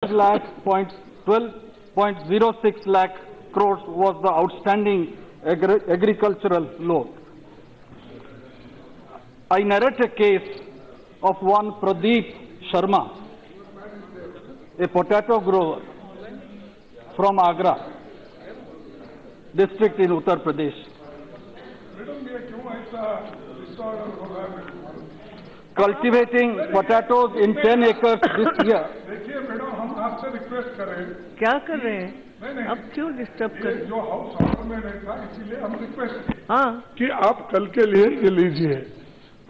12.06 lakh crores was the outstanding agricultural loan. I narrate a case of one Pradeep Sharma, a potato grower from Agra district in Uttar Pradesh. Cultivating potatoes in 10 acres this year. देखिए madam, हम आपसे request कर रहे हैं। क्या कर रहे हैं? अब क्यों डिस्टर्ब कर रहे हैं? जो हाउस ऑर्डर में नहीं था, इसीलिए हम रिक्वेस्ट हाँ कि आप कल के लिए ये लीजिए।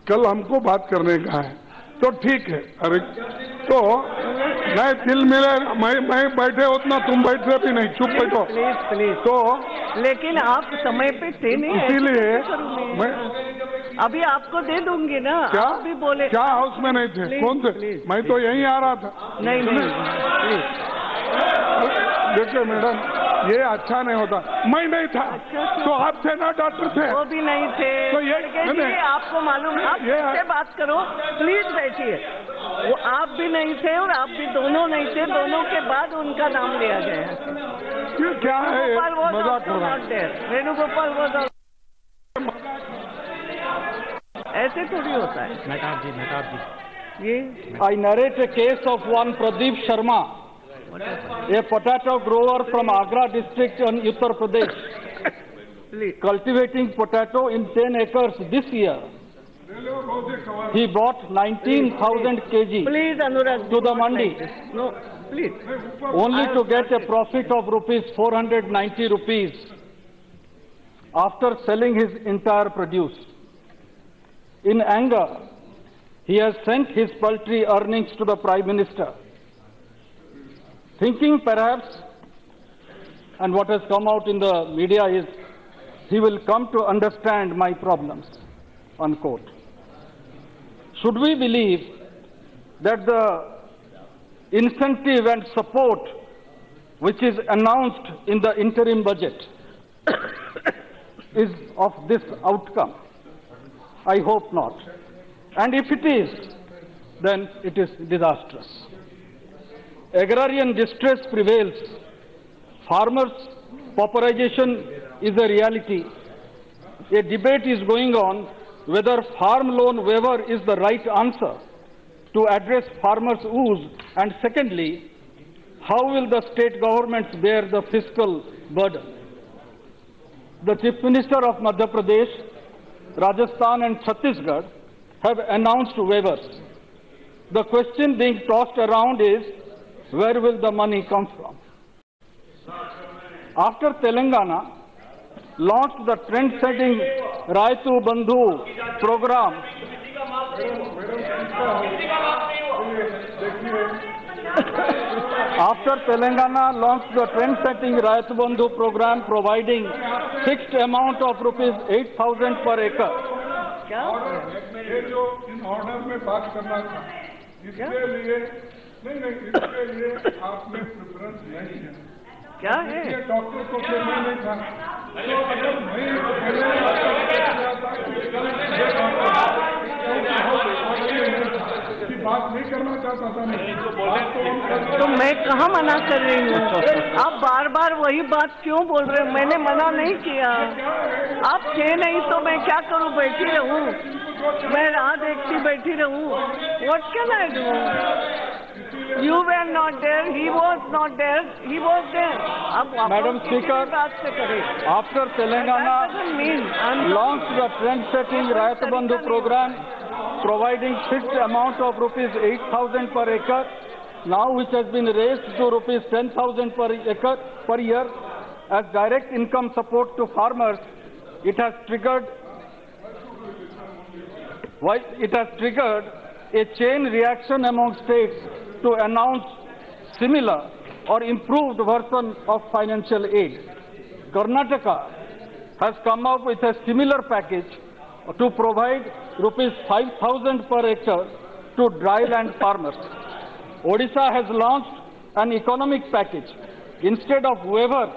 कल हमको बात करने का है तो ठीक है। अरे तो नहीं, दिल मिले, मैं बैठे उतना तुम बैठे भी नहीं, चुप बैठो प्लीज प्लीज। तो। लेकिन आप समय पे थे नहीं, इसीलिए मैं अभी आपको दे दूंगी ना। क्या आप भी बोले क्या हाउस में नहीं थे? कौन थे? मैं तो यहीं आ रहा था। नहीं नहीं प्लीज। देखिए मैडम, ये अच्छा नहीं होता। मैं नहीं था तो आप थे ना, डॉक्टर थे? वो भी नहीं थे तो ये आपको मालूम। आप से बात करो प्लीज, बैठिए। वो आप भी नहीं थे और आप भी दोनों नहीं थे, दोनों के बाद उनका नाम लिया गया। ये क्या है? मजाक हो रहा है। वेणुगोपाल वो ऐसे थोड़ी होता है। ये I narrate a case of one Pradeep Sharma, a potato grower from Agra district in Uttar Pradesh, cultivating potato in 10 acres this year. He bought 19,000 kg please, Anurag, to the mandi, no, please, only to get a profit of rupees 490 rupees after selling his entire produce. In anger, he has sent his paltry earnings to the Prime Minister, thinking perhaps, and what has come out in the media is, he will come to understand my problems, unquote. Should we believe that the incentive and support which is announced in the interim budget is of this outcome? I hope not. And if it is, then it is disastrous. Agrarian distress prevails. Farmers' pauperization is a reality. A debate is going on whether farm loan waiver is the right answer to address farmers' woes, and secondly, how will the state governments bear the fiscal burden? The Chief Minister of Madhya Pradesh, Rajasthan and Chhattisgarh have announced waivers. The question being tossed around is, where will the money come from? After Telangana launched the trend-setting Raitu Bandhu program, providing fixed amount of rupees 8,000 per acre. क्या? ये जो in order में बात करना था, इसके लिए नहीं, इसके लिए आपने प्रेफरेंस नहीं है। क्या है? डॉक्टर को फिर मैं नहीं था, तो अगर मैं बात नहीं करना चाहता था तो मैं कहाँ मना कर रही हूँ? आप बार बार वही बात क्यों बोल रहे हो? मैंने मना नहीं किया। आप थे नहीं तो मैं क्या करूँ? बैठी रहूँ? मैं राह देखती बैठी रहूँ? What can I do? You were not there. He was not there. He was there. Madam Speaker, after Telangana launched the trend-setting Raitu Bandhu program, providing fixed amount of rupees 8,000 per acre, now which has been raised to rupees 10,000 per acre per year as direct income support to farmers, it has triggered a chain reaction among states to announce similar or improved version of financial aid. Karnataka has come up with a similar package to provide rupees 5,000 per acre to dryland farmers. Odisha has launched an economic package. Instead of waiver,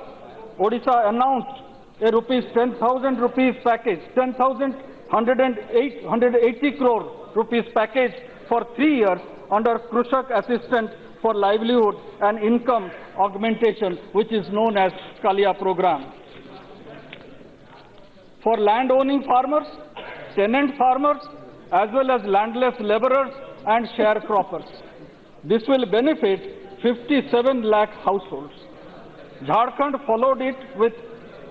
Odisha announced a rupees 10,000 rupees package, 10,180 crore rupees package for 3 years under Krushak Assistance for livelihood and income augmentation, which is known as Kalia program. For land-owning farmers, tenant farmers, as well as landless laborers and sharecroppers. This will benefit 57 lakh households. Jharkhand followed it with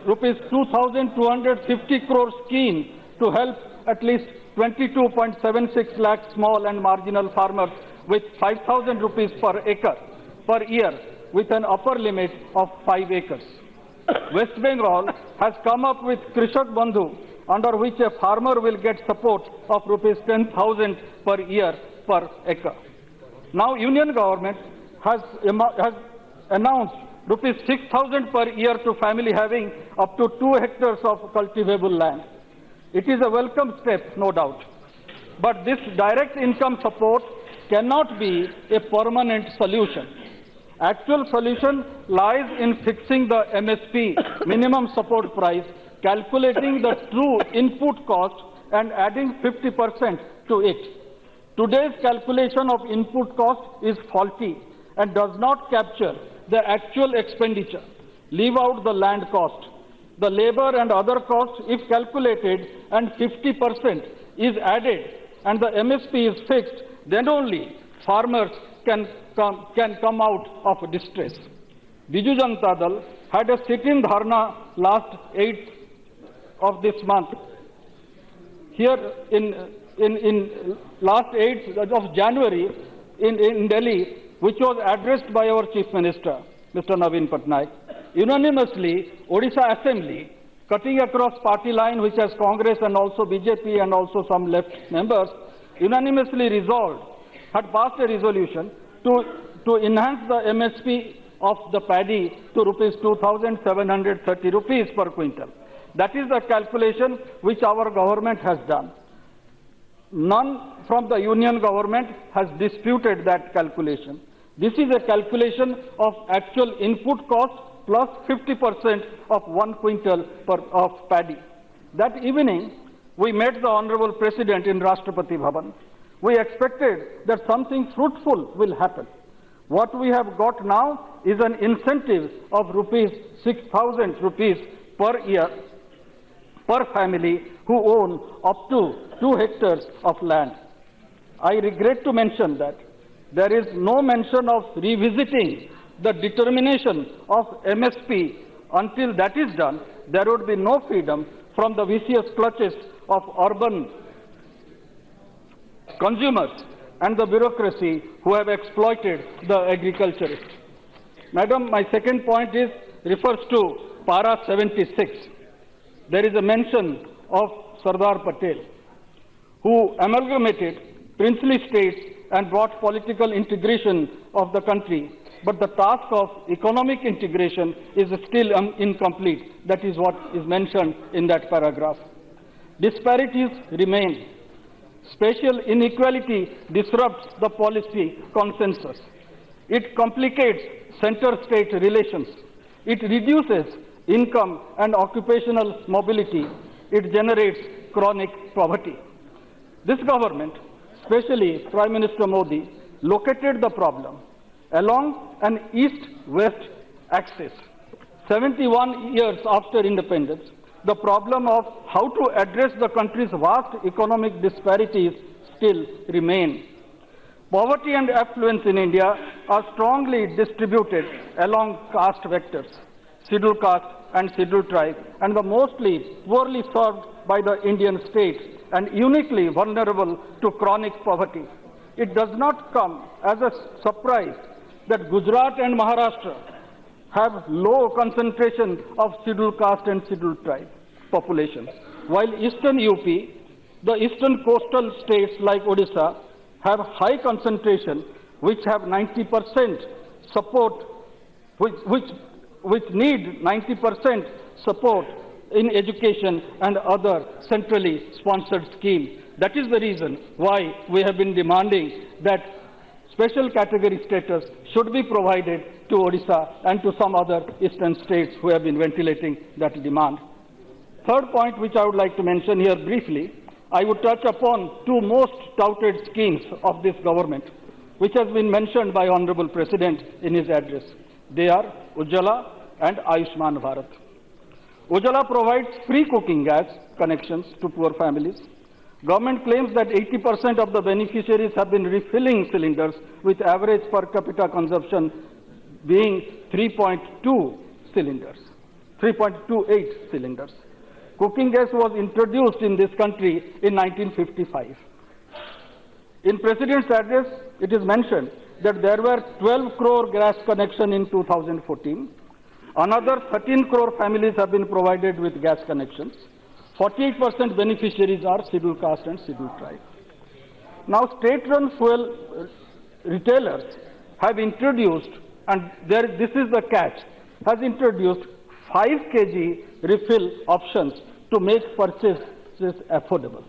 rupees 2,250 crore scheme to help at least 22.76 lakh small and marginal farmers with 5,000 rupees per acre per year with an upper limit of 5 acres. West Bengal has come up with Krishak Bandhu, under which a farmer will get support of rupees 10,000 per year per acre. Now Union government has announced rupees 6,000 per year to family having up to 2 hectares of cultivable land. It is a welcome step, no doubt. But this direct income support cannot be a permanent solution. Actual solution lies in fixing the MSP, minimum support price, calculating the true input cost and adding 50% to it. Today's calculation of input cost is faulty and does not capture the actual expenditure. Leave out the land cost. The labor and other costs, if calculated and 50% is added and the MSP is fixed, then only farmers can come out of distress. Biju Janata Dal had a sit-in dharna last 8th of this month. Here in last 8th of January in Delhi, which was addressed by our Chief Minister, Mr. Naveen Patnaik. Unanimously, Odisha Assembly, cutting across party line, which has Congress and also BJP and also some left members, unanimously resolved, had passed a resolution to enhance the MSP of the paddy to rupees 2,730 rupees per quintal. That is the calculation which our government has done. None from the union government has disputed that calculation. This is a calculation of actual input cost plus 50% of 1 quintal of paddy. That evening, we met the Honorable President in Rashtrapati Bhavan. We expected that something fruitful will happen. What we have got now is an incentive of rupees 6,000 rupees per year per family who own up to 2 hectares of land. I regret to mention that there is no mention of revisiting the determination of MSP. Until that is done, there would be no freedom from the vicious clutches of urban consumers and the bureaucracy who have exploited the agriculturists. Madam, my second point refers to Para 76. There is a mention of Sardar Patel, who amalgamated princely states and brought political integration of the country. But the task of economic integration is still incomplete. That is what is mentioned in that paragraph. Disparities remain. Spatial inequality disrupts the policy consensus. It complicates center-state relations. It reduces income and occupational mobility. It generates chronic poverty. This government, especially Prime Minister Modi, located the problem along an east-west axis. 71 years after independence, the problem of how to address the country's vast economic disparities still remain. Poverty and affluence in India are strongly distributed along caste vectors, scheduled caste and scheduled tribe, and the mostly poorly served by the Indian states and uniquely vulnerable to chronic poverty. It does not come as a surprise that Gujarat and Maharashtra have low concentration of scheduled caste and scheduled tribe populations, while eastern UP, the eastern coastal states like Odisha, have high concentration, which have 90% support, which need 90% support in education and other centrally sponsored schemes. That is the reason why we have been demanding that special category status should be provided to Odisha and to some other eastern states who have been ventilating that demand. Third point which I would like to mention here briefly, I would touch upon two most touted schemes of this government. which has been mentioned by Honorable President in his address. They are Ujjwala and Ayushman Bharat. Ujjwala provides free cooking gas connections to poor families. Government claims that 80% of the beneficiaries have been refilling cylinders, with average per capita consumption being 3.2 cylinders, 3.28 cylinders. Cooking gas was introduced in this country in 1955. In President's address, it is mentioned that there were 12 crore gas connections in 2014. Another 13 crore families have been provided with gas connections. 48% beneficiaries are scheduled caste and scheduled tribe. Now, state-run fuel retailers have introduced, and this is the catch, has introduced 5 kg refill options to make purchases affordable.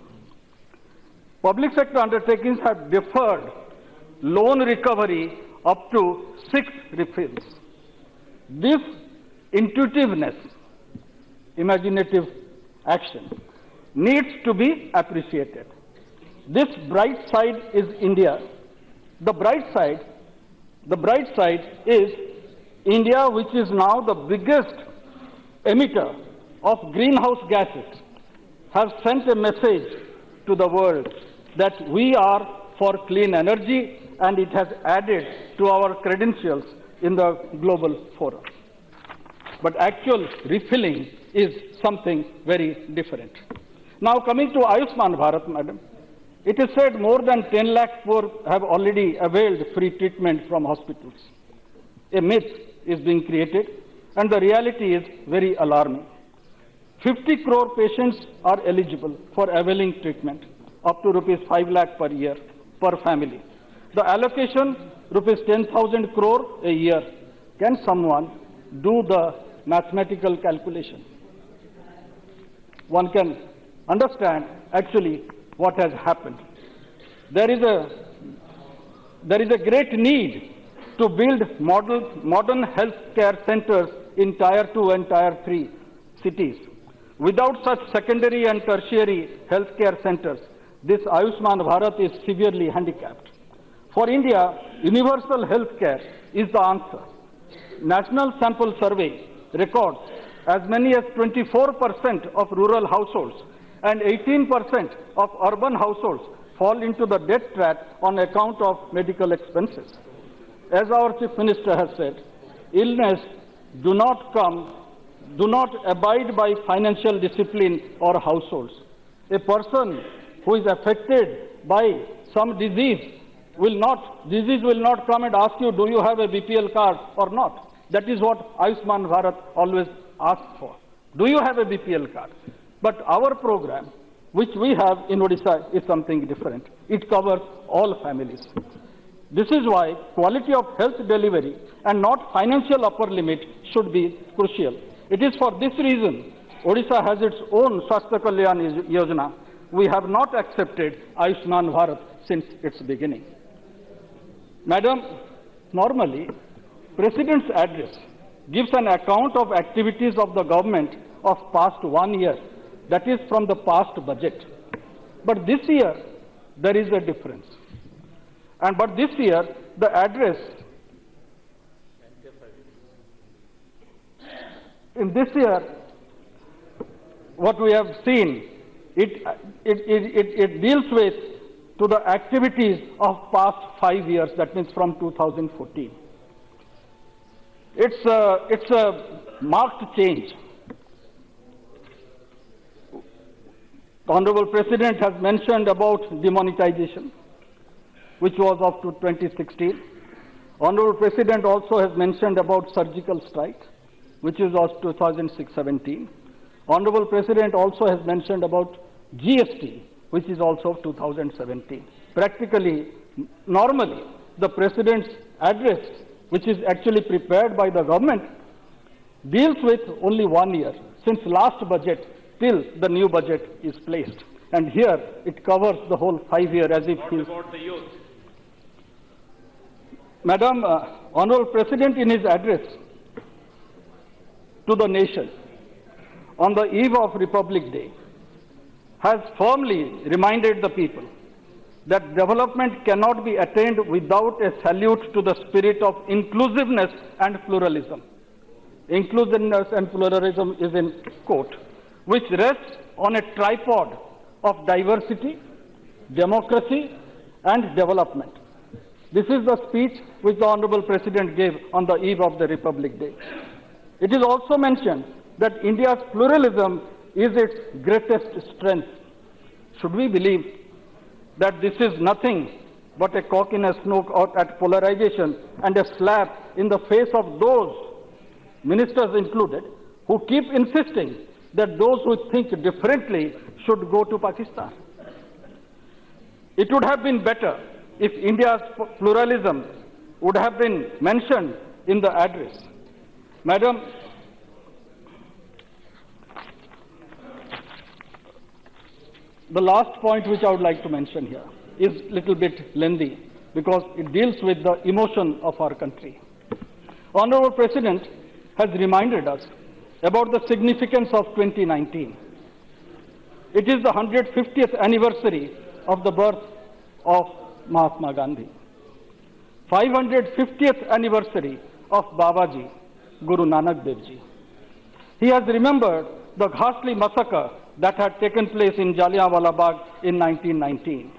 Public sector undertakings have deferred loan recovery up to 6 refills. This intuitiveness, imaginative action, needs to be appreciated. This bright side is India. The bright side is India, which is now the biggest emitter of greenhouse gases, have sent a message to the world that we are for clean energy, and it has added to our credentials in the global forum. But actual refilling is something very different. Now, coming to Ayushman Bharat, madam, it is said more than 10 lakh poor have already availed free treatment from hospitals. A myth is being created, and the reality is very alarming. 50 crore patients are eligible for availing treatment, up to rupees 5 lakh per year per family. The allocation, rupees 10,000 crore a year. Can someone do the mathematical calculation? One can understand actually what has happened. There is a great need to build modern health care centers in Tier 2 and Tier 3 cities. Without such secondary and tertiary health care centers, this Ayushman Bharat is severely handicapped. For India, universal health care is the answer. National Sample Survey records as many as 24% of rural households and 18% of urban households fall into the debt trap on account of medical expenses. As our Chief Minister has said, illness do not abide by financial discipline or households. A person who is affected by some disease will not come and ask you, do you have a BPL card or not? That is what Ayushman Bharat always asks for. Do you have a BPL card? But our program, which we have in Odisha, is something different. It covers all families. This is why quality of health delivery and not financial upper limit should be crucial. It is for this reason Odisha has its own Swasthya Kalyan Yojana. We have not accepted Ayushman Bharat since its beginning. Madam, normally, President's address gives an account of activities of the government of past 1 year, that is from the past budget. But this year, there is a difference. But this year, the address, in this year, what we have seen, it deals with to the activities of past 5 years, that means from 2014. It's a marked change. The Honorable President has mentioned about demonetization, which was up to 2016. Honorable President also has mentioned about surgical strike, which is of 2017. Honorable President also has mentioned about GST, which is also of 2017. Practically, normally, the President's address, which is actually prepared by the government, deals with only 1 year, since last budget till the new budget is placed. And here, it covers the whole 5 year as if What about the youth? Madam, Honorable President in his address to the nation on the eve of Republic Day has firmly reminded the people that development cannot be attained without a salute to the spirit of inclusiveness and pluralism. Inclusiveness and pluralism is in quote, which rests on a tripod of diversity, democracy, and development. This is the speech which the Honorable President gave on the eve of the Republic Day. It is also mentioned that India's pluralism is its greatest strength. Should we believe that this is nothing but a cock in a snook at polarization and a slap in the face of those, ministers included, who keep insisting that those who think differently should go to Pakistan? It would have been better if India's pluralism would have been mentioned in the address. Madam, the last point which I would like to mention here is a little bit lengthy because it deals with the emotion of our country. Honorable President has reminded us about the significance of 2019. It is the 150th anniversary of the birth of Mahatma Gandhi. 550th anniversary of Babaji, Guru Nanak Dev Ji. He has remembered the ghastly massacre that had taken place in Jallianwala Bagh in 1919.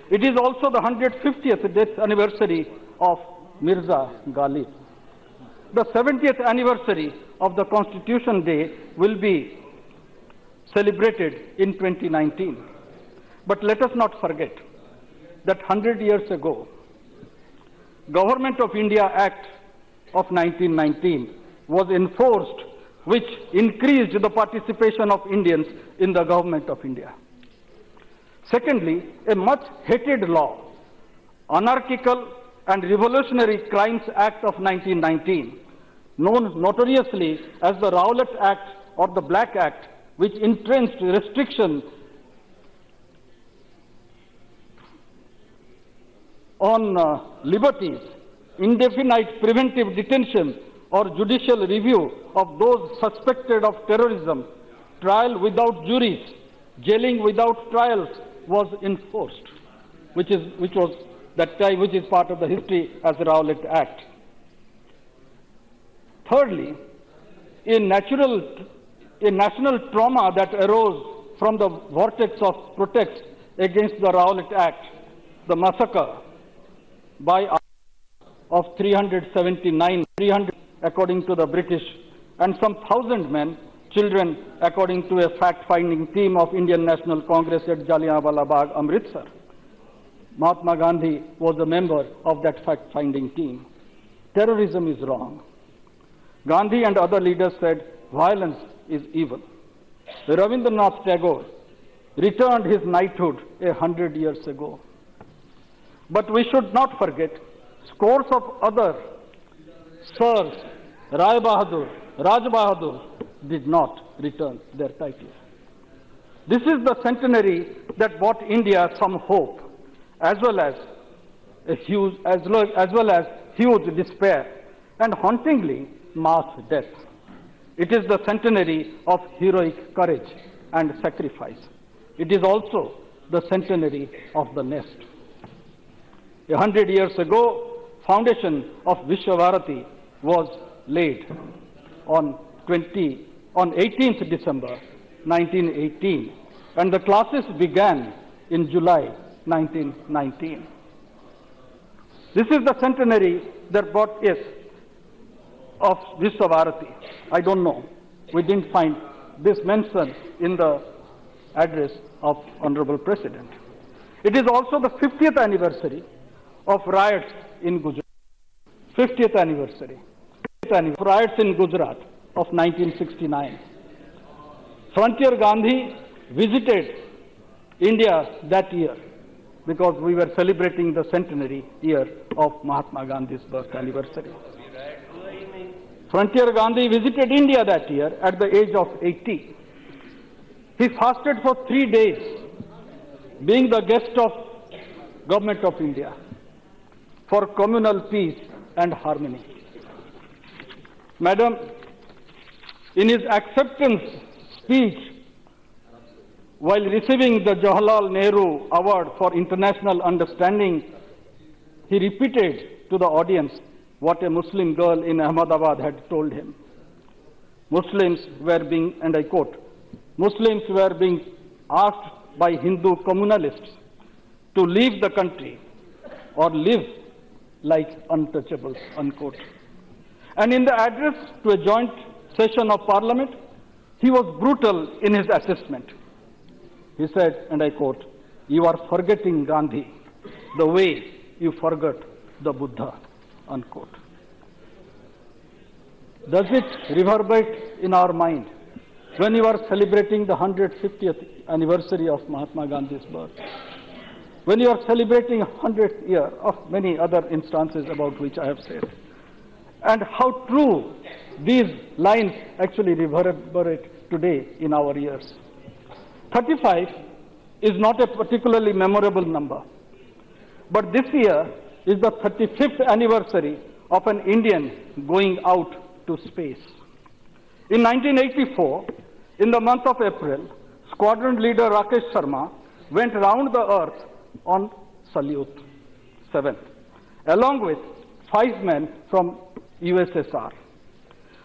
It is also the 150th death anniversary of Mirza Ghalib. The 70th anniversary of the Constitution Day will be celebrated in 2019. But let us not forget that 100 years ago, Government of India Act of 1919 was enforced, which increased the participation of Indians in the government of India. Secondly, a much hated law, Anarchical and Revolutionary Crimes Act of 1919, known notoriously as the Rowlatt Act or the Black Act, which entrenched restriction on liberties, indefinite preventive detention or judicial review of those suspected of terrorism, trial without juries, jailing without trials was enforced, which is part of the history as the Rowlatt Act. Thirdly, a national trauma that arose from the vortex of protest against the Rowlatt Act, the massacre of 379, according to the British, and some 1,000 men, children, according to a fact-finding team of Indian National Congress at Jallianwala Bagh, Amritsar. Mahatma Gandhi was a member of that fact-finding team. Terrorism is wrong. Gandhi and other leaders said violence is evil. Rabindranath Tagore returned his knighthood 100 years ago. But we should not forget scores of other sirs, Rai Bahadur, Raj Bahadur, did not return their title. This is the centenary that brought India some hope, as well as huge despair, and hauntingly mass death. It is the centenary of heroic courage and sacrifice. It is also the centenary of the nest. 100 years ago, foundation of Vishwabharati was laid on 18th December 1918, and the classes began in July 1919. This is the centenary that brought us of Vishwabharati. I don't know. We didn't find this mentioned in the address of Honorable President. It is also the 50th anniversary of riots in Gujarat. 50th anniversary. Riots in Gujarat of 1969. Frontier Gandhi visited India that year because we were celebrating the centenary year of Mahatma Gandhi's birth anniversary. Frontier Gandhi visited India that year at the age of 80. He fasted for 3 days, being the guest of Government of India, for communal peace and harmony. Madam, in his acceptance speech, while receiving the Jawaharlal Nehru Award for International Understanding, he repeated to the audience what a Muslim girl in Ahmedabad had told him. Muslims were being, and I quote, Muslims were being asked by Hindu communalists to leave the country or live like untouchables, unquote. And in the address to a joint session of Parliament, he was brutal in his assessment. He said, and I quote, "You are forgetting Gandhi the way you forgot the Buddha," unquote. Does it reverberate in our mind when you are celebrating the 150th anniversary of Mahatma Gandhi's birth? When you are celebrating 100th year of many other instances about which I have said? And how true these lines actually reverberate today in our ears. 35 is not a particularly memorable number, but this year is the 35th anniversary of an Indian going out to space. In 1984, in the month of April, Squadron Leader Rakesh Sharma went round the Earth on Salyut 7, along with 5 men from USSR.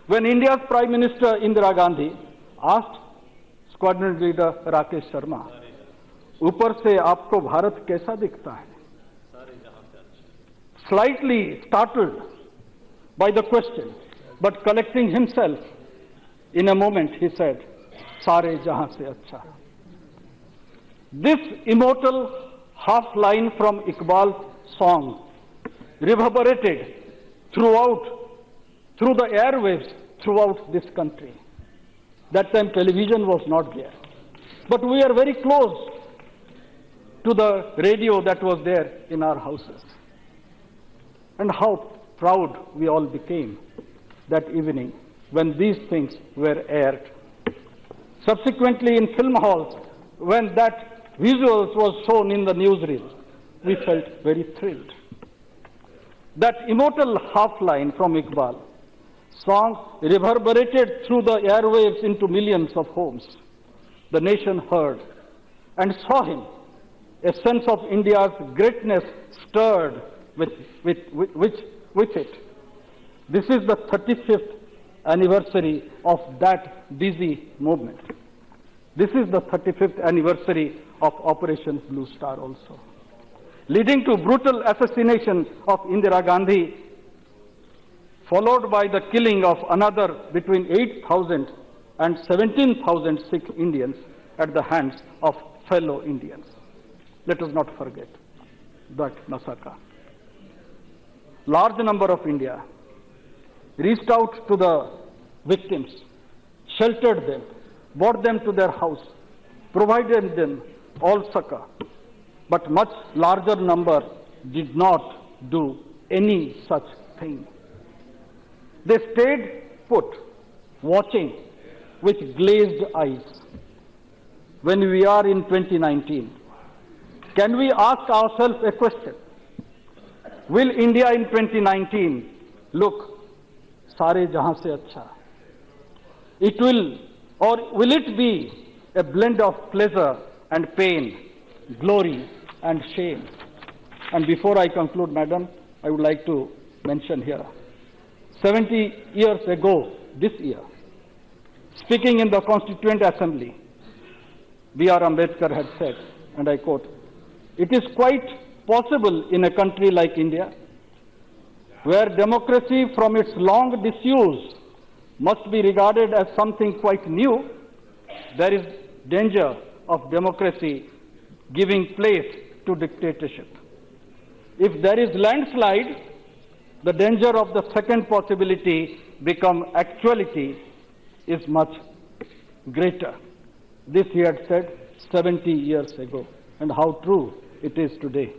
When India's Prime Minister Indira Gandhi asked Squadron Leader Rakesh Sharma, "ऊपर से आपको भारत कैसा दिखता है?" Slightly startled by the question, but collecting himself, in a moment he said, "सारे जहां से अच्छा." This immortal half line from Iqbal's song reverberated through the airwaves throughout this country. That time television was not there, but we are very close to the radio that was there in our houses. And how proud we all became that evening when these things were aired. Subsequently, in film halls, when that visuals was shown in the newsreel, we felt very thrilled. That immortal half line from Iqbal song reverberated through the airwaves into millions of homes. The nation heard and saw him. A sense of India's greatness stirred with it. This is the 35th anniversary of that busy movement. This is the 35th anniversary of Operation Blue Star also, leading to brutal assassination of Indira Gandhi, followed by the killing of another between 8,000 and 17,000 Sikh Indians at the hands of fellow Indians. Let us not forget that massacre. Large number of India reached out to the victims, sheltered them, brought them to their house, provided them all succor. But much larger number did not do any such thing. They stayed put, watching with glazed eyes. When we are in 2019, can we ask ourselves a question? Will India in 2019 look sare jahan se acha? It will, or will it be a blend of pleasure and pain, glory and shame? And before I conclude, Madam, I would like to mention here, 70 years ago this year, speaking in the Constituent Assembly, B.R. Ambedkar had said, and I quote, "It is quite possible in a country like India, where democracy from its long disuse must be regarded as something quite new, there is danger of democracy giving place to dictatorship. If there is landslide, the danger of the second possibility become actuality is much greater." This he had said 70 years ago, and how true it is today.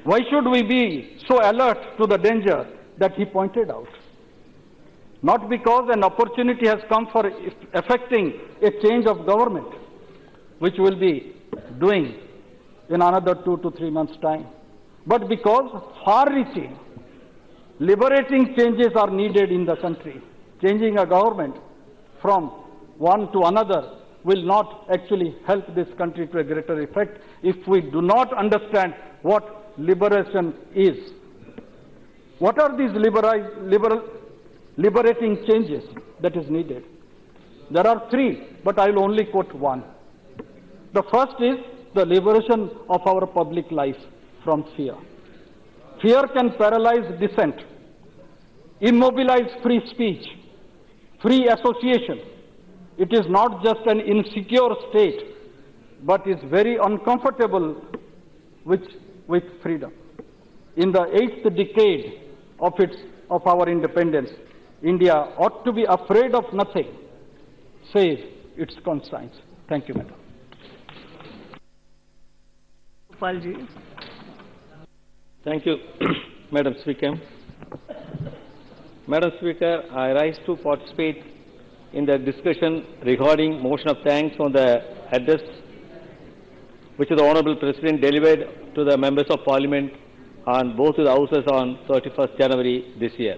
Why should we be so alert to the danger that he pointed out? Not because an opportunity has come for effecting a change of government, which we'll be doing in another 2 to 3 months' time, but because far-reaching, liberating changes are needed in the country. Changing a government from one to another will not actually help this country to a greater effect if we do not understand what liberation is. What are these liberating changes that is needed? There are three, but I will only quote one. The first is the liberation of our public life from fear. Fear can paralyze dissent, immobilize free speech, free association. It is not just an insecure state, but is very uncomfortable with freedom. In the 8th decade of our independence, India ought to be afraid of nothing save its conscience. Thank you, Madam. Thank you, Madam Speaker. Madam Speaker, I rise to participate in the discussion regarding motion of thanks on the address which the Honourable President delivered to the Members of Parliament on both the houses on 31st January this year.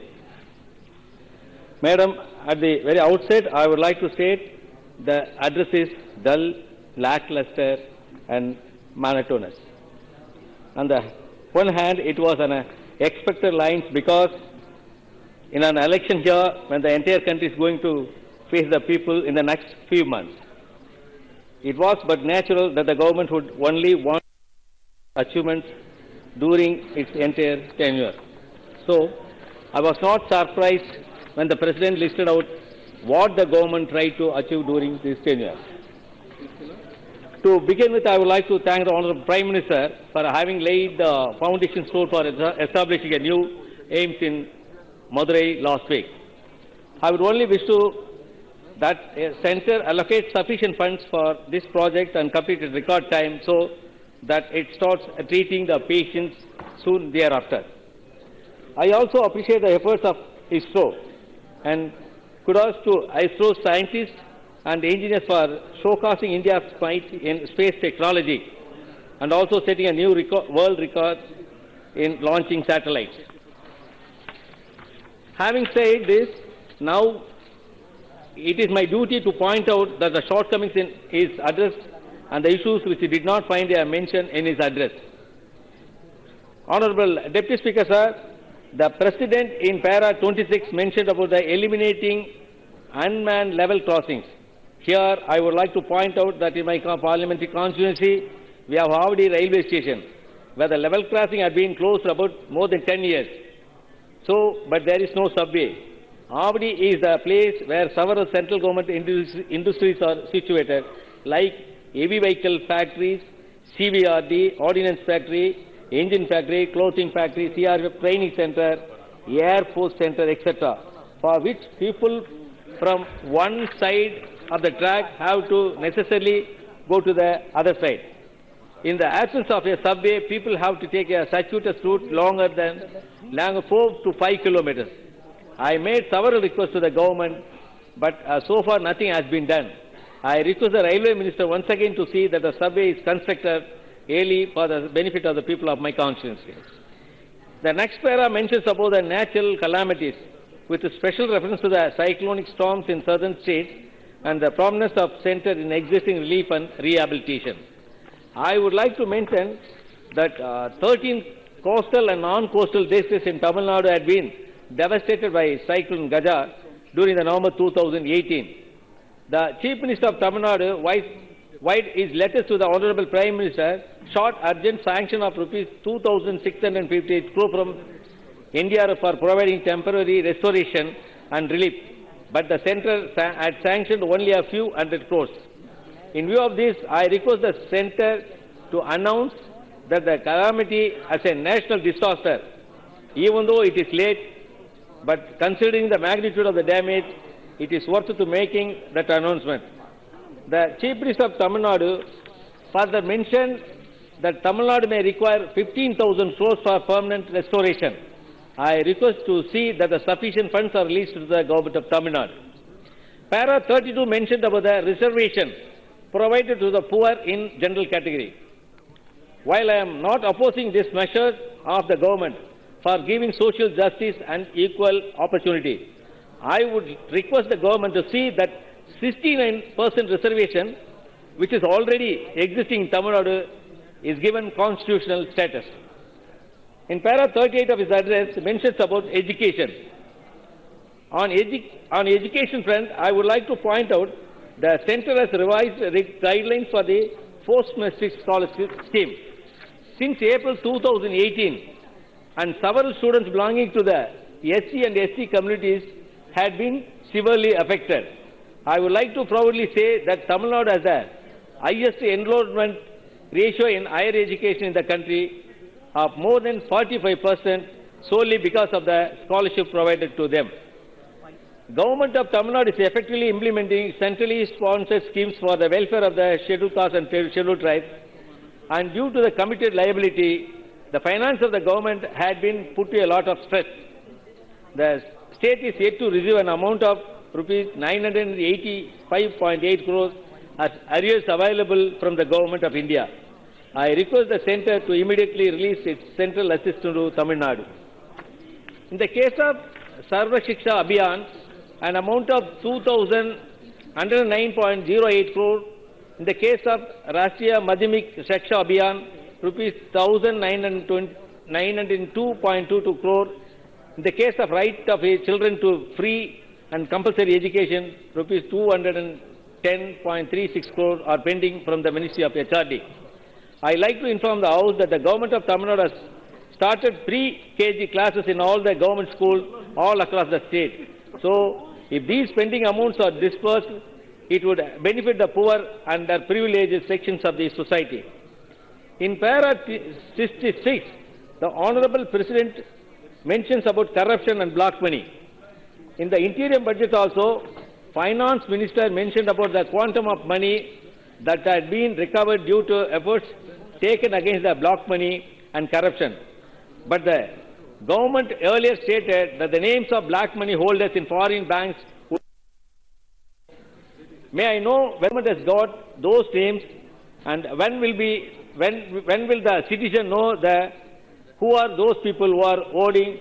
Madam, at the very outset, I would like to state the address is dull, lackluster and monotonous. On the one hand, it was on expected lines because in an election here, when the entire country is going to face the people in the next few months, it was but natural that the government would only want achievements during its entire tenure. So, I was not surprised when the President listed out what the government tried to achieve during this tenure. To begin with, I would like to thank the Honourable Prime Minister for having laid the foundation stone for establishing a new AIMS in Madurai last week. I would only wish to that a centre allocates sufficient funds for this project and complete it in record time so that it starts treating the patients soon thereafter. I also appreciate the efforts of ISRO and kudos to ISRO scientists and engineers for showcasing India's might in space technology and also setting a new world record in launching satellites. Having said this, now it is my duty to point out that the shortcomings in his address and the issues which he did not find a mention in his address. Honourable Deputy Speaker, sir, the President in para 26 mentioned about the eliminating unmanned level crossings. Here, I would like to point out that in my parliamentary constituency, we have Avadi railway station, where the level crossing had been closed for about more than 10 years. So, but there is no subway. Avadi is the place where several central government industries are situated, like heavy vehicle factories, CBRD, ordnance factory, engine factory, clothing factory, CRF training center, Air Force center, etc., for which people from one side of the track have to necessarily go to the other side. In the absence of a subway, people have to take a circuitous route longer 4 to 5 kilometers. I made several requests to the government, but so far nothing has been done. I request the Railway Minister once again to see that the subway is constructed early for the benefit of the people of my constituency. The next para mentions about the natural calamities with a special reference to the cyclonic storms in southern states and the prominence of centre in existing relief and rehabilitation. I would like to mention that 13 coastal and non-coastal districts in Tamil Nadu had been devastated by Cyclone Gaja during the November 2018. The Chief Minister of Tamil Nadu wide his letters to the Honourable Prime Minister sought urgent sanction of rupees 2,658 crore from NDRF for providing temporary restoration and relief, but the centre had sanctioned only a few hundred crores. In view of this, I request the centre to announce that the calamity as a national disaster, even though it is late, but considering the magnitude of the damage, it is worth to making that announcement. The Chief Minister of Tamil Nadu further mentioned that Tamil Nadu may require 15,000 crores for permanent restoration. I request to see that the sufficient funds are released to the government of Tamil Nadu. Para 32 mentioned about the reservation provided to the poor in general category. While I am not opposing this measure of the government for giving social justice and equal opportunity, I would request the government to see that 69% reservation, which is already existing in Tamil Nadu, is given constitutional status. In para 38 of his address, mentions about education. On education front, I would like to point out the Centre has revised guidelines for the post-matric scholarship scheme. Since April 2018, and several students belonging to the SC and ST communities had been severely affected. I would like to proudly say that Tamil Nadu has the highest enrollment ratio in higher education in the country of more than 45% solely because of the scholarship provided to them. Government of Tamil Nadu is effectively implementing centrally sponsored schemes for the welfare of the scheduled castes and scheduled tribes, and due to the committed liability, the finance of the government had been put to a lot of stress. The state is yet to receive an amount of rupees 985.8 crores as arrears available from the government of India. I request the centre to immediately release its central assistance to Tamil Nadu. In the case of Sarva Shiksha Abhiyan, an amount of 2,109.08 crore. In the case of Rashtriya Madhyamik Shiksha Abhiyan, rupees 1,902.22 crore. In the case of right of children to free and compulsory education, rupees 210.36 crore are pending from the Ministry of HRD. I like to inform the House that the government of Tamil Nadu has started pre-KG classes in all the government schools all across the state. So, if these pending amounts are disbursed, it would benefit the poor and the privileged sections of the society. In para 66, the Honorable President mentions about corruption and black money. In the interior budget also, Finance Minister mentioned about the quantum of money that had been recovered due to efforts taken against the black money and corruption. But the government earlier stated that the names of black money holders in foreign banks would... May I know when government has got those names, and when will the citizen know who are those people who are holding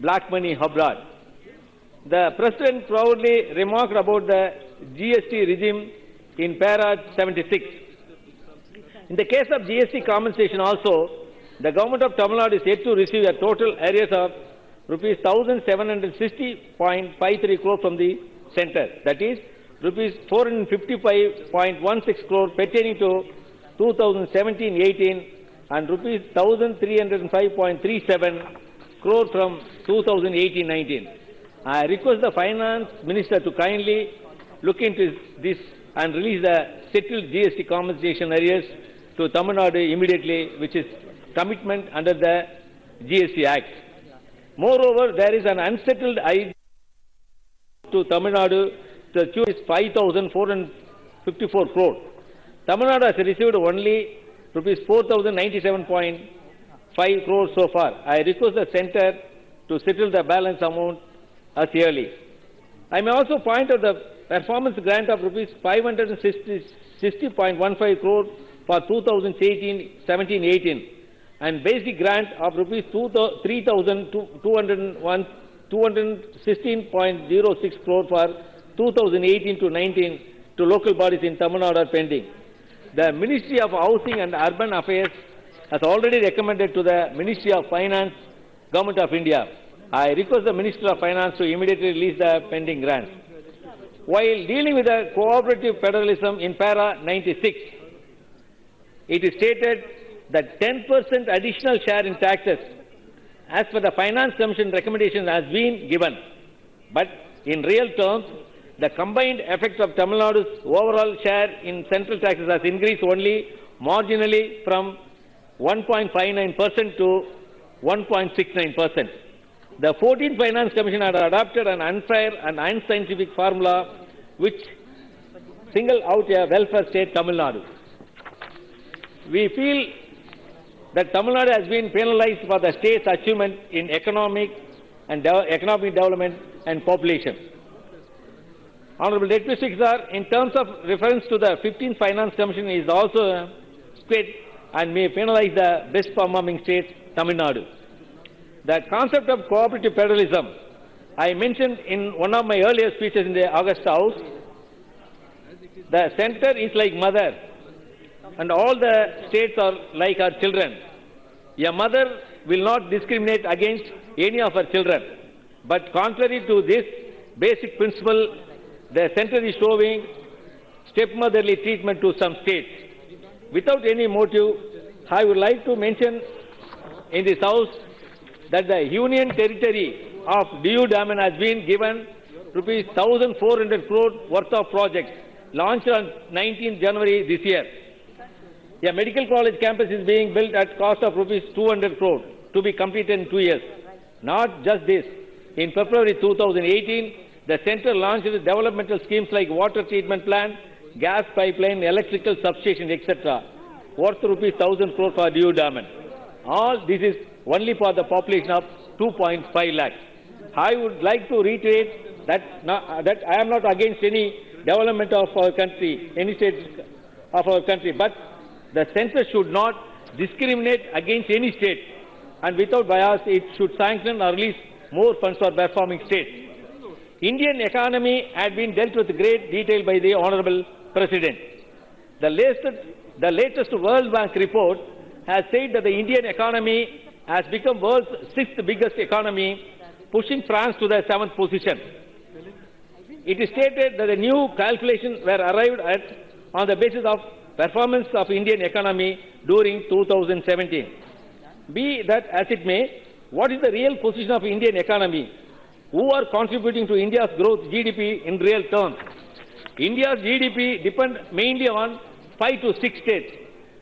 black money abroad? The President proudly remarked about the GST regime in para 76. In the case of GST compensation also, the government of Tamil Nadu is yet to receive a total arrears of rupees 1,760.53 crore from the centre. That is, rupees 455.16 crore pertaining to 2017-18 and rupees 1,305.37 crore from 2018-19. I request the Finance Minister to kindly look into this and release the settled GST compensation arrears to Tamil Nadu immediately, which is commitment under the GST Act. Moreover, there is an unsettled idea to Tamil Nadu. The tune is 5,454 crore. Tamil Nadu has received only rupees 4,097.5 crore so far. I request the centre to settle the balance amount as yearly. I may also point out the performance grant of rupees 560.15 crore for 2017-18 and basic grant of rupees 3,216.06 crore for 2018-19 to local bodies in Tamil Nadu are pending. The Ministry of Housing and Urban Affairs has already recommended to the Ministry of Finance, Government of India. I request the Minister of Finance to immediately release the pending grants. While dealing with the cooperative federalism in para 96, it is stated that 10% additional share in taxes as per the Finance Commission recommendation has been given. But in real terms, the combined effect of Tamil Nadu's overall share in central taxes has increased only marginally from 1.59% to 1.69%. The 14th Finance Commission had adopted an unfair and unscientific formula which singled out a welfare state, Tamil Nadu. We feel that Tamil Nadu has been penalized for the state's achievement in economic development and population. Honorable Deputy Speaker, in terms of reference to the 15th Finance Commission is also split and may penalize the best performing state, Tamil Nadu. The concept of cooperative federalism, I mentioned in one of my earlier speeches in the August House, The center is like mother, and all the states are like her children. A mother will not discriminate against any of her children. But contrary to this basic principle, the center is showing stepmotherly treatment to some states. Without any motive, I would like to mention in this House that the union territory of DU Daman has been given rupees 1,400 crore worth of projects launched on 19th January this year. A medical college campus is being built at cost of rupees 200 crore to be completed in 2 years. Not just this. In February 2018, the center launched developmental schemes like water treatment plant, gas pipeline, electrical substation, etc., worth rupees 1,000 crore for DU Daman. All this is only for the population of 2.5 lakhs. I would like to reiterate that I am not against any development of our country, any state of our country, but the center should not discriminate against any state, and without bias, it should sanction or release more funds for performing states. Indian economy had been dealt with great detail by the Honorable President. The latest World Bank report has said that the Indian economy has become world's 6th biggest economy, pushing France to the 7th position. It is stated that the new calculations were arrived at on the basis of performance of Indian economy during 2017. Be that as it may, what is the real position of Indian economy? Who are contributing to India's growth GDP in real terms? India's GDP depends mainly on 5 to 6 states,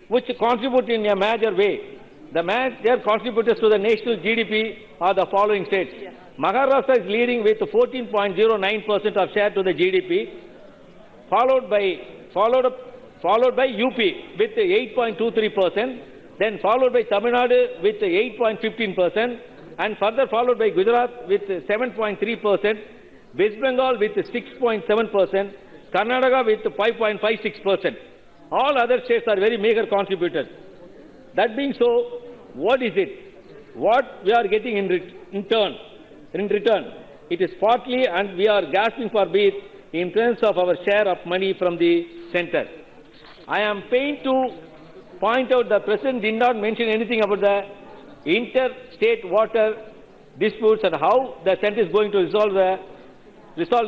which contribute in a major way. The major contributors to the national GDP are the following states. Maharashtra is leading with 14.09% of share to the GDP, followed by UP with 8.23%, then followed by Tamil Nadu with 8.15%, and further followed by Gujarat with 7.3%, West Bengal with 6.7%, Karnataka with 5.56%. All other states are very meager contributors. That being so, what is it? What we are getting in return? It is partly, and we are gasping for breath in terms of our share of money from the center. I am pained to point out the President did not mention anything about the interstate water disputes and how the center is going to resolve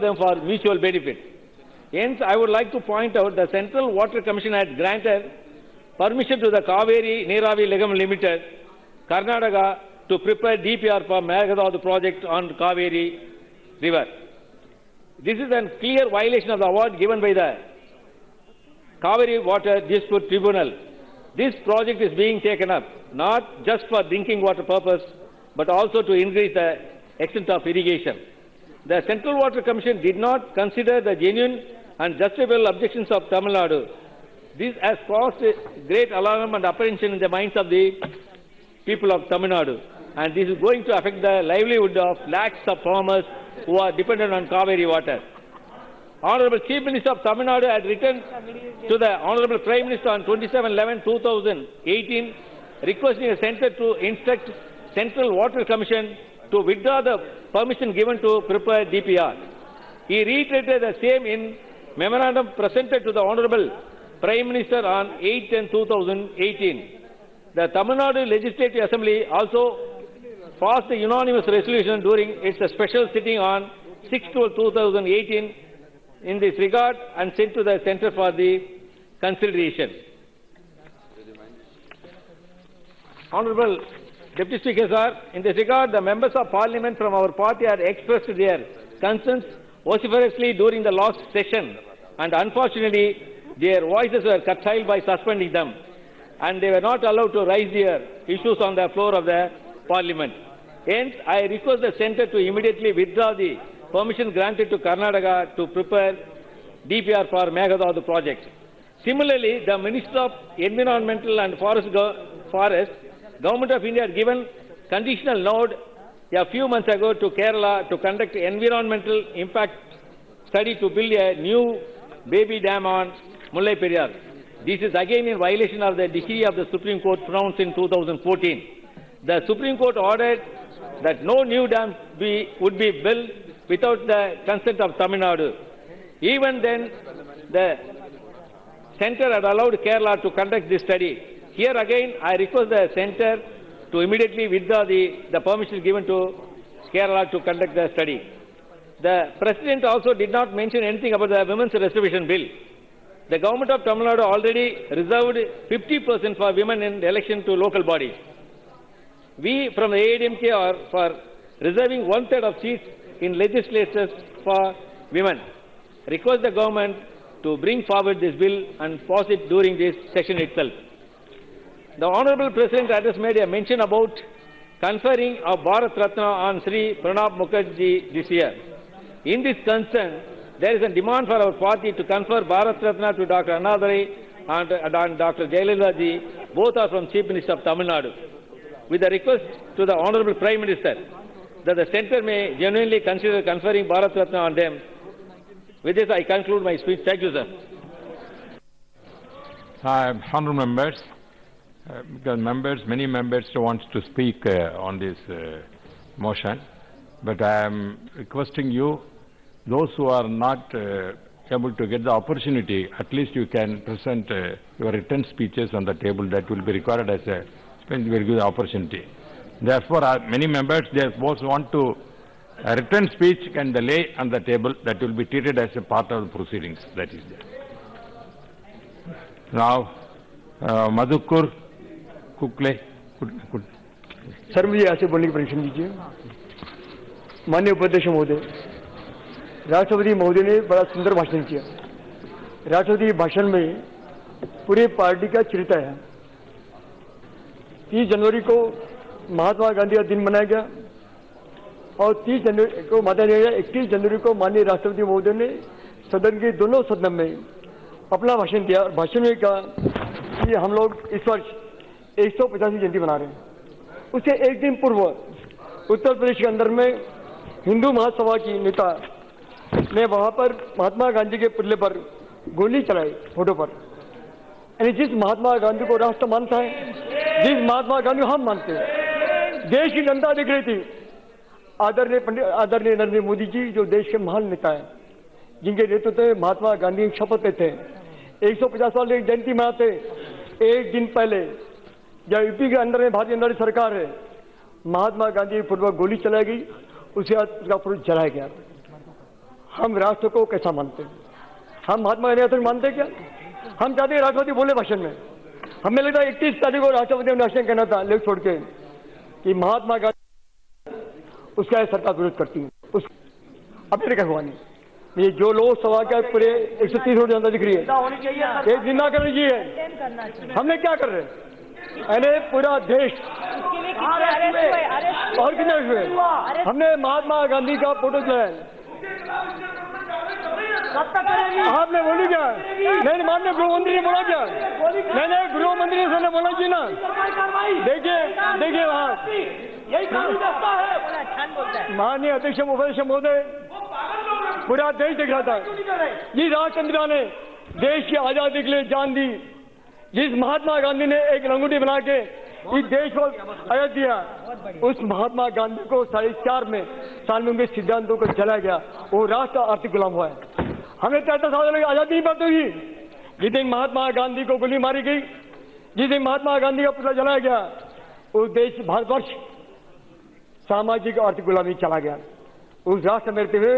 them for mutual benefit. Hence, I would like to point out the Central Water Commission had granted permission to the Kaveri Neeravi Nigam Limited, Karnataka, to prepare DPR for Meghadadu project on Kaveri River. This is a clear violation of the award given by the Kaveri Water Dispute Tribunal. This project is being taken up not just for drinking water purpose, but also to increase the extent of irrigation. The Central Water Commission did not consider the genuine and justifiable objections of Tamil Nadu. This has caused great alarm and apprehension in the minds of the people of Tamil Nadu, and this is going to affect the livelihood of lakhs of farmers who are dependent on Kaveri water. Honorable Chief Minister of Tamil Nadu had written to the Honorable Prime Minister on 27/11/2018 requesting the Centre to instruct Central Water Commission to withdraw the permission given to prepare DPR. He reiterated the same in memorandum presented to the Honorable Prime Minister on 8/10/2018. The Tamil Nadu Legislative Assembly also passed a unanimous resolution during its special sitting on 6/12/2018 in this regard and sent to the Centre for the consideration. Honorable Deputy Speaker, sir, in this regard, the members of Parliament from our party had expressed their concerns vociferously during the last session, and unfortunately, their voices were curtailed by suspending them, and they were not allowed to raise their issues on the floor of the Parliament. Hence, I request the Centre to immediately withdraw the permission granted to Karnataka to prepare DPR for Meghadadu project. Similarly, the Minister of Environmental and Forest Government of India had given conditional nod a few months ago to Kerala to conduct environmental impact study to build a new baby dam on Mullai Periyar. This is again in violation of the decree of the Supreme Court pronounced in 2014. The Supreme Court ordered that no new dam would be built without the consent of Tamil Nadu. Even then, the center had allowed Kerala to conduct this study. Here again, I request the center to immediately withdraw the permission given to Kerala to conduct the study. The President also did not mention anything about the Women's Reservation Bill. The government of Tamil Nadu already reserved 50% for women in the election to local bodies. We from the AIDMK are for reserving 1/3 of seats in legislatures for women. Request the government to bring forward this bill and pass it during this session itself. The Honorable President has made a mention about conferring of Bharat Ratna on Sri Pranab Mukherjee this year. In this concern, there is a demand for our party to confer Bharat Ratna to Dr. Annadhai and Dr. Jayalalitha ji. Both are from Chief Minister of Tamil Nadu. With a request to the Honorable Prime Minister that the centre may genuinely consider conferring Bharat Ratna on them. With this, I conclude my speech. Thank you, sir. Honourable members, because many members want to speak on this motion, but I am requesting you, those who are not able to get the opportunity, at least you can present your written speeches on the table. That will be recorded as a very good opportunity. Therefore, many members, they both want to a written speech can lay on the table. That will be treated as a part of the proceedings. That is there. Now, Madhukur Kukle. Sir मुझे यहाँ से बोलने की permission दीजिए। माननीय उपाध्यक्ष महोदय, राष्ट्रपति महोदय ने बड़ा सुंदर भाषण किया। राष्ट्रपति भाषण में पूरे पार्टी का चरित्र है। 30 जनवरी को महात्मा गांधी का दिन मनाया गया और 30 जनवरी को मनाया गया। 31 जनवरी को माननीय राष्ट्रपति महोदय ने सदन के दोनों सदन में अपना भाषण दिया और भाषण में कहा कि हम लोग इस वर्ष 150वीं जयंती मना रहे हैं। उससे एक दिन पूर्व उत्तर प्रदेश के अंदर में हिंदू महासभा की नेता ने वहां पर महात्मा गांधी के पुतले पर गोली चलाई फोटो पर। यानी जिस महात्मा गांधी को राष्ट्र मानता है, जिस महात्मा गांधी को हम मानते हैं, देश की जनता दिख रही थी। आदरणीय नरेंद्र मोदी जी जो देश के महान नेता हैं, जिनके नेतृत्व में महात्मा गांधी शपथ लेते हैं, 150 साल की जयंती मनाते। एक दिन पहले जब यूपी के अंदर में भारतीय जनता सरकार है, महात्मा गांधी की फोटो पर गोली चलाई गई, उसके बाद उसका फोटो जलाया गया। हम राष्ट्र को कैसा मानते हैं? हम महात्मा गांधी को मानते क्या? हम चाहते हैं राष्ट्रपति बोले भाषण में। हमें लगता है 31 तारीख को राष्ट्रपति ने भाषण कहना था, लेख छोड़ के, कि महात्मा गांधी उसका सरकार विरोध करती है। उस अपने क्या हुआ नहीं, ये जो लोग सभा का पूरे 130 करोड़ जनता दिख रही है, एक निंदा करनी चाहिए। हमने क्या कर रहे हैं? अरे पूरा देश और कितने हुए? हमने महात्मा गांधी का फोटो जो है आपने बोली क्या? नहीं, माननीय गृह मंत्री ने बोला क्या? नहीं, गृह मंत्री ने बोला जी ना। देखिए वहाँ माननीय अध्यक्ष उपाध्यक्ष महोदय, पूरा देश देख रहा था। जिस राष्ट्रपिता ने देश की आजादी के लिए जान दी, जिस महात्मा गांधी ने एक रंगोली बना के इस देश को आजाद दिया, उस महात्मा गांधी को 4.5 साल में उनके सिद्धांतों को जलाया गया। वो राष्ट्र आर्थिक गुलाम हुआ है। हमें 73 साल की आजादी नहीं प्राप्त हुई। जिस दिन महात्मा गांधी को गोली मारी गई, जिस दिन महात्मा गांधी का पुतला जलाया गया, उस देश भारतवर्ष सामाजिक आर्थिक गुलामी चला गया। उस राष्ट्र में रहते हुए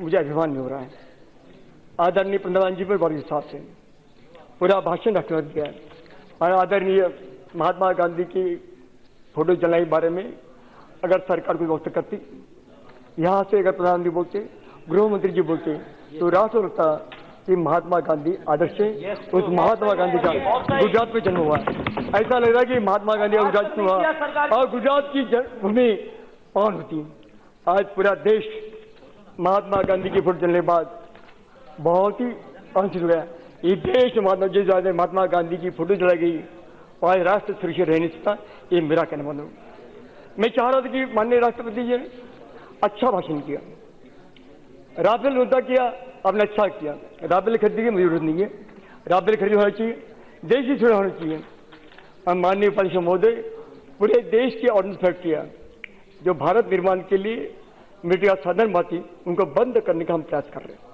मुझे अभिमान नहीं हो रहा है। आदरणीय प्रधानमंत्री जी पर बड़े विश्वास से पूरा भाषण रखना दिया है। और आदरणीय महात्मा गांधी की फोटो जलाने के बारे में अगर सरकार कोई वक्त करती, यहाँ से अगर प्रधानमंत्री बोलते, गृह मंत्री जी बोलते, तो राष्ट्र लगता कि महात्मा गांधी आदर्श है। उस महात्मा गांधी का गुजरात में जन्म हुआ है। ऐसा लग रहा है कि महात्मा गांधी का गुजरात में हुआ और गुजरात की भूमि पावन होती। आज पूरा देश महात्मा गांधी की फोटो जलने के बाद बहुत ही आनंदित हो गया। ये देश महात्मा गांधी की फोटो जलाई गई और आज राष्ट्र सुरक्षित रह नहीं सकता। ये मेरा कहना मतलब। मैं चाह रहा था कि माननीय राष्ट्रपति जी ने अच्छा भाषण किया, राफेल मुद्दा किया, आपने अच्छा किया। राफेल खरीदने की मुझे जरूरत नहीं है। राफेल खरीद होना चाहिए, देश की सुरक्षा होनी चाहिए। और माननीय उपाध्यक्ष महोदय, पूरे देश की ऑर्डिनेंस फैक्ट किया जो भारत निर्माण के लिए मिट्टी का साधन बाती, उनको बंद करने का हम प्रयास कर रहे हैं।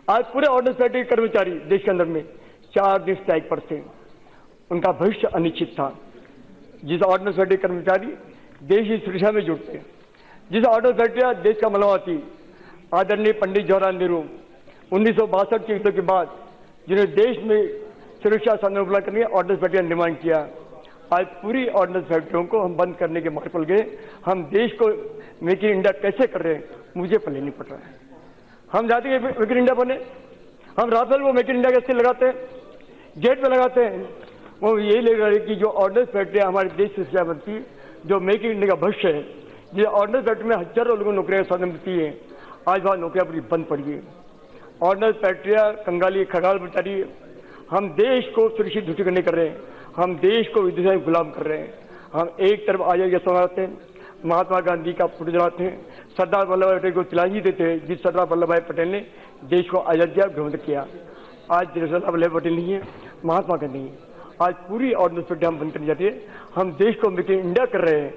आज पूरे ऑर्डिनेंस फैक्ट्री के कर्मचारी देश के अंदर में 4 दिन स्ट्राइक पर थे। उनका भविष्य अनिश्चित था। जिस ऑर्डिनेंस फैक्ट्री कर्मचारी देश की सुरक्षा में जुटते, जिस ऑर्डिनेंस फैक्ट्री देश का मलवाती आदरणीय पंडित जवाहरलाल नेहरू 1962 के युद्ध के बाद जिन्होंने देश में सुरक्षा साधन उपलब्ध करने ऑर्डिनेंस फैक्ट्री का निर्माण किया, आज पूरी ऑर्डिनेंस फैक्ट्रियों को हम बंद करने के मार्ग पर गए। हम देश को मेक इन इंडिया कैसे कर रहे हैं मुझे पहले नहीं पड़ रहा है। हम चाहते हैं मेक इन इंडिया बने, हम राफेल को मेक इन इंडिया कैसे लगाते हैं, गेट पे लगाते हैं, वो यही लग रहा है कि जो ऑर्डिनेंस फैक्ट्री हमारे देश से सुरक्षा बनती है, जो मेक इन इंडिया का भविष्य है, ये ऑर्डिनेंस फैक्ट्री में हजारों लोगों को नौकरियां साधन मिलती है, आज वहाँ नौकरियां पूरी बंद पड़ी है। ऑर्डिनेंस फैक्ट्रियां कंगाली खगाल बचा रही है। हम देश को सुरक्षित घोषित करने कर रहे हैं, हम देश को विदेश में गुलाम कर रहे हैं। हम एक तरफ आजादी का समाते हैं, महात्मा गांधी का फोटो जलाते हैं, सरदार वल्लभ भाई पटेल को तिलांजलि देते हैं, जिस सरदार वल्लभ भाई पटेल ने देश को आजादी ग्रहण किया। आज सरदार वल्लभ भाई पटेल नहीं है, महात्मा गांधी है। आज पूरी ऑर्डिनेंस फैक्ट्री हम बंद करने जाते हैं। हम देश को मेक इन इंडिया कर रहे हैं।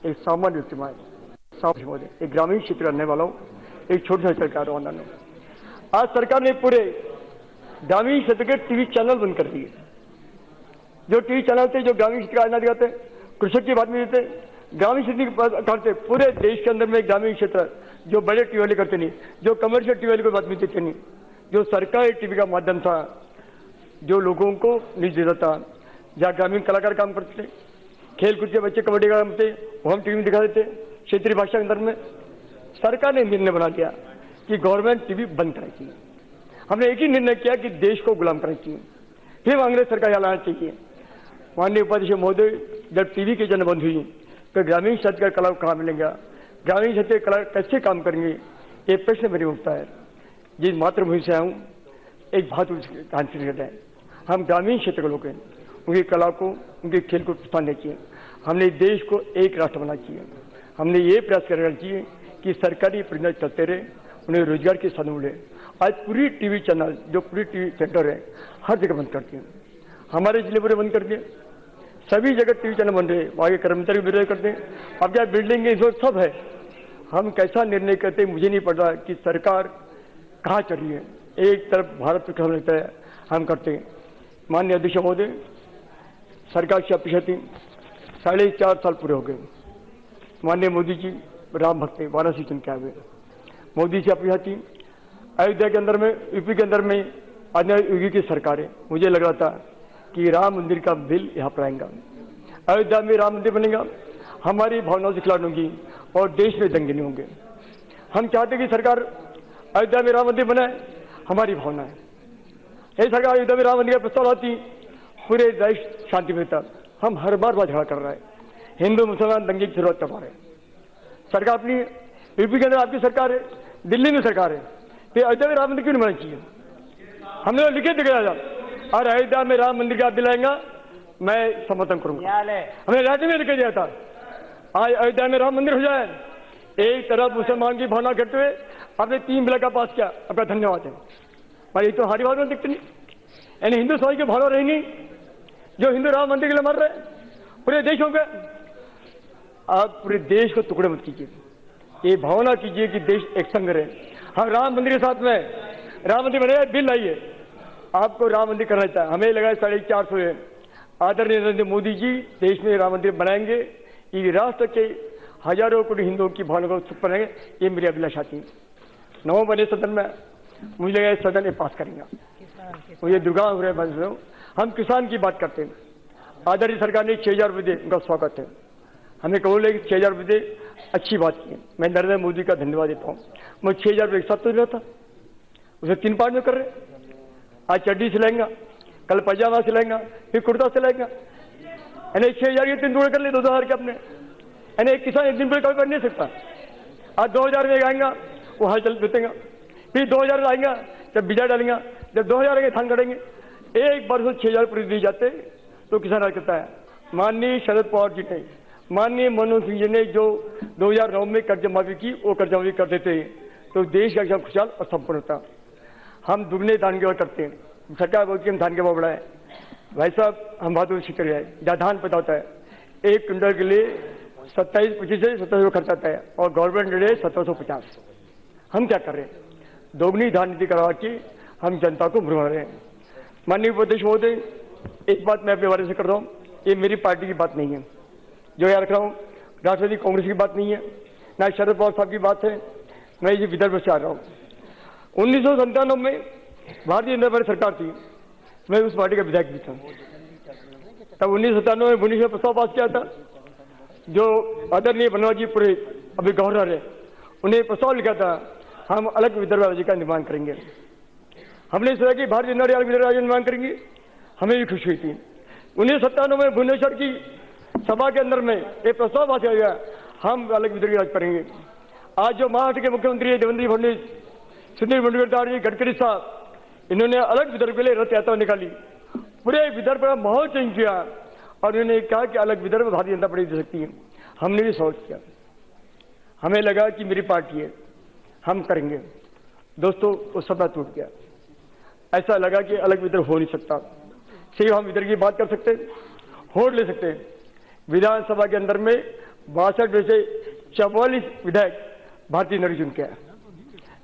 एक सामान्य व्यक्ति में एक ग्रामीण क्षेत्र रहने वाला हूँ, एक छोटा सा सरकार आंदोलन। आज सरकार ने पूरे ग्रामीण क्षेत्र के टीवी चैनल बंद कर दिए। जो टीवी चैनल थे जो ग्रामीण क्षेत्र का दिखाते, कृषक की बात नहीं देते, ग्रामीण क्षेत्र की बात करते, पूरे देश के अंदर में ग्रामीण क्षेत्र जो बड़े टीवी वाले करते नहीं, जो कमर्शियल टीवी वाले को बात नहीं देते नहीं, जो सरकारी टीवी का माध्यम था, जो लोगों को न्यूज देता था, जहाँ ग्रामीण कलाकार काम करते थे, खेल कूद के बच्चे कबड्डी का काम थे, वो हम टीवी में दिखा देते क्षेत्रीय भाषा के अंदर में। सरकार ने निर्णय बना लिया कि गवर्नमेंट टीवी बंद कराई। हमने एक ही निर्णय किया कि देश को गुलाम करना चाहिए, फिर अंग्रेज सरकार यहाँ लाना चाहिए। माननीय उपाध्यक्ष महोदय, जब टीवी की जन बंद हुई तो ग्रामीण क्षेत्र का कला कहाँ मिलेगा, ग्रामीण क्षेत्र के कला कैसे काम करेंगे, ये प्रश्न मेरे उठता है। जिस मातृभूमि से आऊँ एक बात है, हम ग्रामीण क्षेत्र के लोग हैं, उनकी कला को उनके खेल को प्रोत्साहन देना चाहिए। हमने देश को एक राष्ट्र बनाना चाहिए। हमने ये प्रयास करना चाहिए कि सरकारी परियोजना चलते रहे, उन्हें रोजगार के साधन मिले। आज पूरी टीवी चैनल जो पूरी टीवी सेंटर है हर जगह बंद करते हैं, हमारे जिले पूरे बंद कर दिए, सभी जगह टीवी चैनल बन रहे हैं, वहाँ के कर्मचारी विरोध करते हैं। अब क्या बिल्डिंग सब है, हम कैसा निर्णय करते हैं मुझे नहीं पता कि सरकार कहाँ चल रही है। एक तरफ भारत पर खबर लगता है हम करते हैं। माननीय अध्यक्ष महोदय, सरकार की अपेक्षा थी, 4.5 साल पूरे हो गए। माननीय मोदी जी राम भक्त थे, वाराणसी चुन के आ गए। मोदी से अपेक्षा थी, अयोध्या के अंदर में यूपी के अंदर में योगी की सरकार है, मुझे लग रहा था कि राम मंदिर का बिल यहाँ पर आएगा, अयोध्या में राम मंदिर बनेगा, हमारी भावनाओं से खिलाफ होगी और देश में दंगे नहीं होंगे। हम चाहते कि सरकार अयोध्या में राम मंदिर बनाए, हमारी भावना है। ये सरकार अयोध्या में राम मंदिर का प्रस्ताव आती, पूरे देश शांति मिलता। हम हर बार झगड़ा कर रहा है, हिंदू मुसलमान दंगे की जरूरत कर रहे हैं। सरकार अपनी यूपी के अंदर आपकी सरकार है, दिल्ली में सरकार है, फिर अयोध्या में राम मंदिर क्यों नहीं बनना चाहिए? हमने लिखे दिखाया और अयोध्या में राम मंदिर का बिल आएगा मैं समर्थन करूंगा। हमने राज्य में लिखे दिया था आज अयोध्या में राम मंदिर हो जाए। एक तरफ मुसलमान की भावना करते हुए आपने 3 बिल का पास किया, आपका धन्यवाद है। पर ये तो हमारी भावना दिखती नहीं, यानी हिंदू समाज की भावना रही नहीं, जो हिंदू राम मंदिर के लिए मर रहे पूरे देश हो गए। आप पूरे देश को टुकड़े मत कीजिए, ये भावना कीजिए कि देश एक संग रहे। हम राम मंदिर के साथ में राम मंदिर बने, बिल लाइए, आपको राम मंदिर करना चाहिए। हमें लगा 450 है। आदरणीय नरेंद्र मोदी जी देश में राम मंदिर बनाएंगे, ये राष्ट्र के हजारों करोड़ हिंदुओं की भावना को सुख बनाएंगे, ये मेरी अभिलाषा थी। 9 बजे सदन में मुझे लगा सदन में पास करेंगे। मुझे दुर्गा हो रहे हैं, हम किसान की बात करते हैं। आदरणीय सरकार ने 6000 रुपये दे, उनका स्वागत है। हमें कहो ले 6000 रुपये दे, अच्छी बात की। मैं नरेंद्र मोदी का धन्यवाद देता हूँ। मैं 6000 रुपये एक साथ तो था, उसे 3 पार्ट में कर रहे। आज चड्डी सिलाएंगा, कल पैजामा सिलाएंगा, फिर कुर्ता सिलाएंगा, यानी 6000 के 3 टुकड़े कर ले 2000 के अपने। यानी एक किसान एक दिन पर कभी कर नहीं सकता। आज 2000 में आएगा वो हल चल बेचेगा, फिर 2000 आएगा जब बीजा डालेंगे, जब 2000 आएंगे धान करेंगे। एक बार से 6000 पूरी दी जाते तो किसान करता है। माननीय शरद पवार जी ने, माननीय मनमोहन सिंह जी ने जो 2009 में कर्ज माफी की, वो कर्ज माफी कर देते तो देश का एकदम खुशहाल और संपन्न होता। हम दुगने धान के भाव करते हैं, सरकार बोलती है हम धान के भाव बढ़ाए। भाई साहब हम बात शिक्र है, जहाँ धान पता होता है 1 क्विंटल के लिए 27-25 से 2700 खर्च आता है और गवर्नमेंट रेट है 1750। हम क्या कर रहे हैं? दोगुनी धान नीति करवा के हम जनता को भ्रम रहे हैं। माननीय उपाध्यक्ष महोदय, एक बात मैं अपने बारे से कर रहा हूँ, ये मेरी पार्टी की बात नहीं है, जो यहाँ रख रहा हूँ राष्ट्रवादी कांग्रेस की बात नहीं है, ना शरद पवार साहब की बात है, मैं ये विदर्भ से आ रहा हूँ। 1997 में भारतीय जनता पार्टी सरकार थी, मैं उस पार्टी का विधायक भी था। तब 1997 में भुवनेश्वर प्रस्ताव पास किया था, जो आदरणीय बनवाजी पुरे अभी गवर्नर है, उन्हें प्रस्ताव लिखा था, हम अलग विदर्भ राज्य का निर्माण करेंगे। हमने सोचा कि भारतीय जनता पार्टी अलग विदर्भ राज्य निर्माण करेंगे, हमें भी खुशी हुई थी। 1997 में भुवनेश्वर की सभा के अंदर में एक प्रस्ताव पास किया गया, हम अलग विदर्भ राज्य करेंगे। आज जो महाराष्ट्र के मुख्यमंत्री है देवेंद्र फडणवीस, सुनील मुनगंटीवार जी, गडकरी साहब, इन्होंने अलग विदर्भ के लिए रथ यात्रा निकाली, पूरे विदर्भ का माहौल चेंज किया और उन्होंने कहा कि अलग विदर्भ भारतीय जनता पार्टी दे सकती है। हमने भी सोच किया, हमें लगा कि मेरी पार्टी है, हम करेंगे। दोस्तों, वो सपना टूट गया। ऐसा लगा कि अलग विदर्भ हो नहीं सकता, सिर्फ हम विदर्भ की बात कर सकते, वोट ले सकते। विधानसभा के अंदर में 62 में से 44 विधायक भारतीय जनता चुन के आया।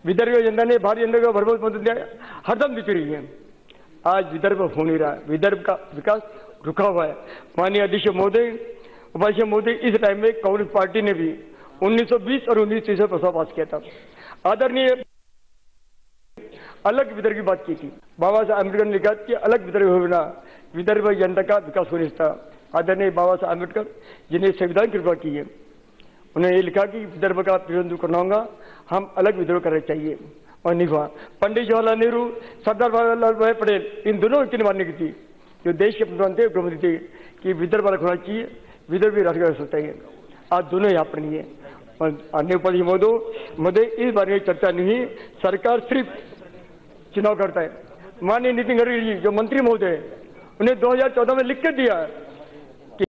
विदर्भ जनता ने भारतीय जनता को भरपूर मदद दिया, हरदम देती रही है। आज विदर्भ हो नहीं रहा है, विदर्भ का विकास रुका हुआ है। माननीय अध्यक्ष महोदय, उपाध्यक्ष महोदय, इस टाइम में कांग्रेस पार्टी ने भी 1920 और 1930 में प्रस्ताव पास किया था। आदरणीय अलग विदर्भ की बात की थी, बाबा साहब अम्बेडकर ने लिखा कि अलग विदर्भ हो बिना विदर्भ जनता का विकास हो नहीं सकता। आदरणीय बाबा साहब अम्बेडकर जिन्हें संविधान की कृपा की है, उन्होंने ये लिखा कि विदर्भ का प्रतिबंध दूर करना होगा, हम अलग विदर्भ करना चाहिए और निभा। पंडित जवाहरलाल नेहरू, सरदार वल्लभ भाई पटेल, इन दोनों की मानने की थी, जो देश के प्रधानमंत्री गृहमंत्री थे, कि विदर्भ अलग होना चाहिए, विदर्भ भी राष्ट्र का चाहिए। आज दोनों यहाँ पर नहीं है। और अन्य उपाध्यक्ष महोदय, इस बारे में चर्चा नहीं, सरकार सिर्फ चुनाव करता है। माननीय नितिन गडकरी जी, जो मंत्री महोदय, उन्हें 2014 में लिख के दिया